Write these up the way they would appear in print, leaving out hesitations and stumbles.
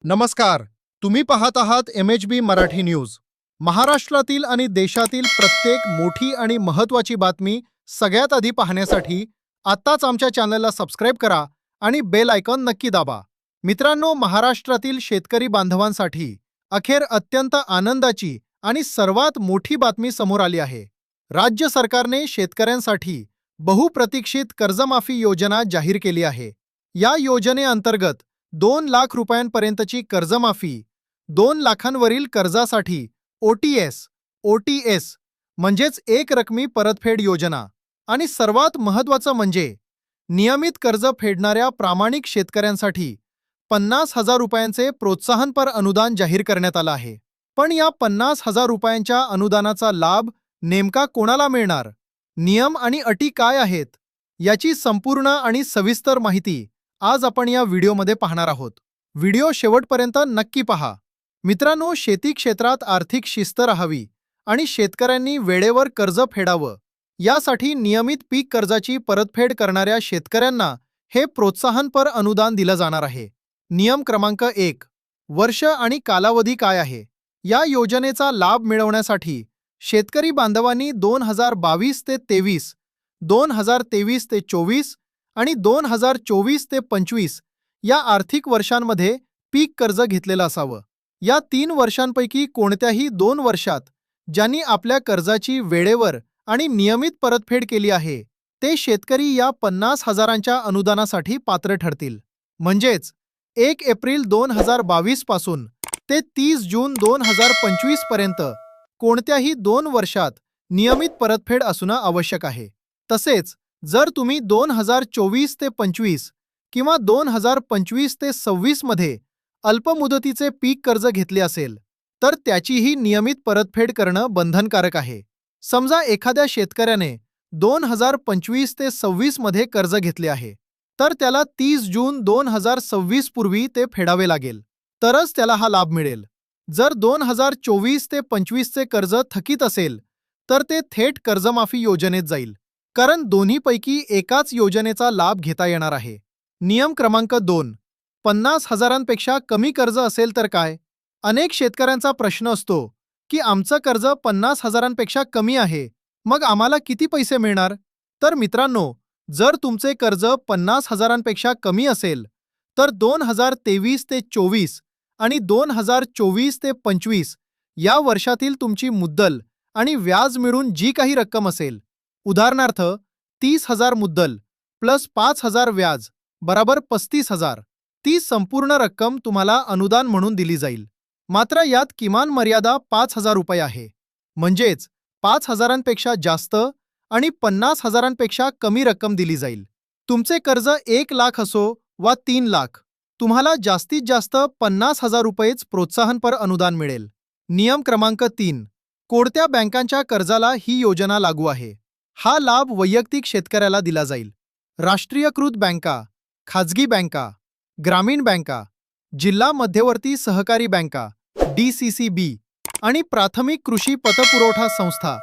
नमस्कार. तुम्ही पाहत आहात MHB मराठी न्यूज. महाराष्ट्रातील आणि देशातील प्रत्येक मोठी आणि महत्त्वाची बातमी सगळ्यात आधी पाहण्यासाठी आत्ताच आमच्या चॅनलला सबस्क्राइब करा आणि बेल आयकॉन नक्की दाबा. मित्रांनो, महाराष्ट्रातील शेतकरी बांधवांसाठी अखेर अत्यंत आनंदाची आणि सर्वात मोठी बातमी समोर आली आहे. राज्य सरकारने शेतकऱ्यांसाठी बहुप्रतीक्षित कर्जमाफी योजना जाहीर केली आहे. या योजनेअंतर्गत 2 लाख रुपयांपर्यंतची कर्जमाफी, 2 लाखांवरील कर्जासाठी OTS म्हणजेच एक रकमी परतफेड योजना आणि सर्वात महत्त्वाचं म्हणजे नियमित कर्ज फेडणाऱ्या प्रामाणिक शेतकऱ्यांसाठी 50,000 रुपयांचे प्रोत्साहनपर अनुदान जाहीर करण्यात आलं आहे. पण या 50,000 रुपयांच्या अनुदानाचा लाभ नेमका कोणाला मिळणार? नियम आणि अटी काय आहेत? याची संपूर्ण आणि सविस्तर माहिती आज आपण या व्हिडिओमध्ये पाहणार आहोत. व्हिडिओ शेवटपर्यंत नक्की पहा. मित्रांनो, शेती क्षेत्रात आर्थिक शिस्त राहावी आणि शेतकऱ्यांनी वेळेवर कर्ज फेडावं यासाठी नियमित पीक कर्जाची परतफेड करणाऱ्या शेतकऱ्यांना हे प्रोत्साहनपर अनुदान दिलं जाणार आहे. नियम क्रमांक 1. वर्ष आणि कालावधी काय आहे? या योजनेचा लाभ मिळवण्यासाठी शेतकरी बांधवांनी 2022 ते 23, 2023 ते 24 आणि 2024 ते 25 या आर्थिक वर्षांमध्ये पीक कर्ज घेतलेलं असावं. या 3 वर्षांपैकी कोणत्याही 2 वर्षात ज्यांनी आपल्या कर्जाची वेळेवर आणि नियमित परतफेड केली आहे ते शेतकरी या 50,000च्या अनुदानासाठी पात्र ठरतील. म्हणजेच 1 एप्रिल 2022 पासून ते 30 जून 2025 पर्यंत कोणत्याही 2 वर्षात नियमित परतफेड असणं आवश्यक आहे. तसेच जर तुम्ही 2024 ते 25 किंवा 2025 ते 26 मध्ये अल्पमुदतीचे पीक कर्ज घेतले असेल तर त्याचीही नियमित परतफेड करणं बंधनकारक आहे. समजा एखाद्या शेतकऱ्याने 2025 ते 26 मध्ये कर्ज घेतले आहे तर त्याला 30 जून 2026 पूर्वी ते फेडावे लागेल, तरच त्याला हा लाभ मिळेल. जर 2024 ते 25 चे कर्ज थकीत असेल तर ते थेट कर्जमाफी योजनेत जाईल, कारण दोन्हीपैकी एकाच योजनेचा लाभ घेता येणार आहे. नियम क्रमांक 2. 50,000पेक्षा कमी कर्ज असेल तर काय? अनेक शेतकऱ्यांचा प्रश्न असतो की आमचं कर्ज 50,000पेक्षा कमी आहे, मग आम्हाला किती पैसे मिळणार? तर मित्रांनो, जर तुमचे कर्ज 50,000पेक्षा कमी असेल तर 2023 ते 24 आणि 2024 ते 25 या वर्षातील तुमची मुद्दल आणि व्याज मिळून जी काही रक्कम असेल, उदाहरणार्थ 30,000 मुद्दल प्लस 5,000 व्याज बराबर 35,000, ती संपूर्ण रक्कम तुम्हाला अनुदान म्हणून दिली जाईल. मात्र यात किमान मर्यादा 5,000 रुपये आहे. म्हणजेच 5,000पेक्षा जास्त आणि 50,000पेक्षा कमी रक्कम दिली जाईल. तुमचे कर्ज 1 लाख असो वा 3 लाख, तुम्हाला जास्तीत जास्त 50,000 रुपयेच प्रोत्साहनपर अनुदान मिळेल. नियम क्रमांक 3. कोणत्या बँकांच्या कर्जाला ही योजना लागू आहे? हा लाभ वैयक्तिक शेतकऱ्याला दिला जाईल. राष्ट्रीयकृत बँका, खाजगी बँका, ग्रामीण बँका, जिल्हा मध्यवर्ती सहकारी बँका DCCB आणि प्राथमिक कृषी पतपुरवठा संस्था,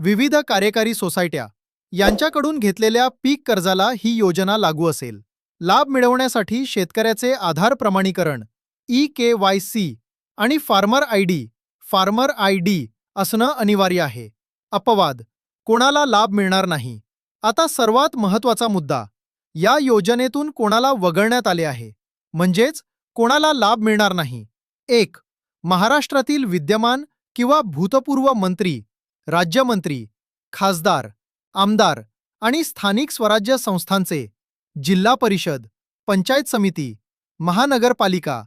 विविध कार्यकारी सोसायट्या यांच्याकडून घेतलेल्या पीक कर्जाला ही योजना लागू असेल. लाभ मिळवण्यासाठी शेतकऱ्याचे आधार प्रमाणीकरण EKYC आणि फार्मर ID असणं अनिवार्य आहे. अपवाद: कोणाला लाभ मिळणार नाही. आता सर्वात महत्त्वाचा मुद्दा, या योजनेतून कोणाला वगळण्यात आले आहे, म्हणजेच कोणाला लाभ मिळणार नाही. 1. महाराष्ट्रातील विद्यमान किंवा भूतपूर्व मंत्री, राज्यमंत्री, खासदार, आमदार आणि स्थानिक स्वराज्य संस्थांचे, जिल्हा परिषद, पंचायत समिती, महानगरपालिका,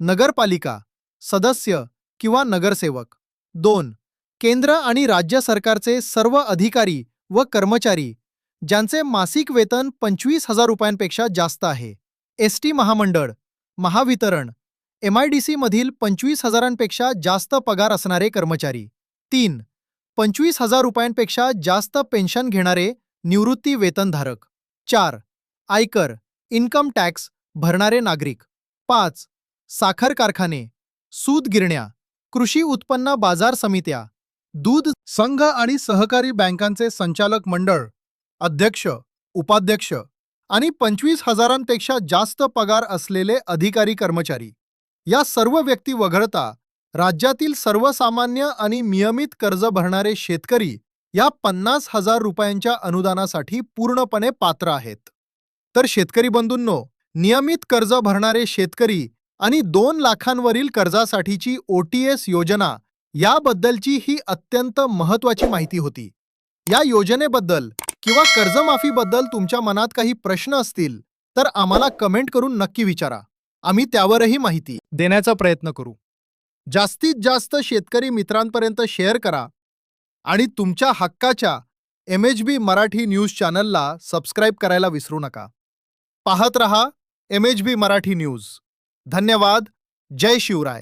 नगरपालिका सदस्य किंवा नगरसेवक. 2. केंद्र आणि राज्य सरकारचे सर्व अधिकारी व कर्मचारी ज्यांचे मासिक वेतन 25,000 रुपयांपेक्षा जास्त आहे. ST महामंडळ, महावितरण, MIDC मधील 25,000पेक्षा जास्त पगार असणारे कर्मचारी. 3. 25,000 रुपयांपेक्षा जास्त पेन्शन घेणारे निवृत्ती वेतनधारक. 4. आयकर, इन्कम टॅक्स भरणारे नागरिक. 5. साखर कारखाने, सूत गिरण्या, कृषी उत्पन्न बाजार समित्या, दूध संघ आणि सहकारी बँकांचे संचालक मंडळ, अध्यक्ष, उपाध्यक्ष आणि 25,000पेक्षा जास्त पगार असलेले अधिकारी कर्मचारी. या सर्व व्यक्ती वगळता राज्यातील सर्वसामान्य आणि नियमित कर्ज भरणारे शेतकरी या 50,000 रुपयांच्या अनुदानासाठी पूर्णपणे पात्र आहेत. तर शेतकरी बंधूंनो, नियमित कर्ज भरणारे शेतकरी आणि 2 लाखांवरील कर्जासाठीची OTS योजना याबद्दलची ही अत्यंत महत्त्वाची माहिती होती. या योजनेबद्दल किंवा कर्जमाफीबद्दल तुमच्या मनात काही प्रश्न असतील तर आम्हाला कमेंट करून नक्की विचारा. आम्ही त्यावरही माहिती देण्याचा प्रयत्न करू. जास्तीत जास्त शेतकरी मित्रांपर्यंत शेअर करा आणि तुमच्या हक्काच्या MHB मराठी न्यूज चॅनलला सबस्क्राईब करायला विसरू नका. पाहत रहा MHB मराठी न्यूज. धन्यवाद. जय शिवराय.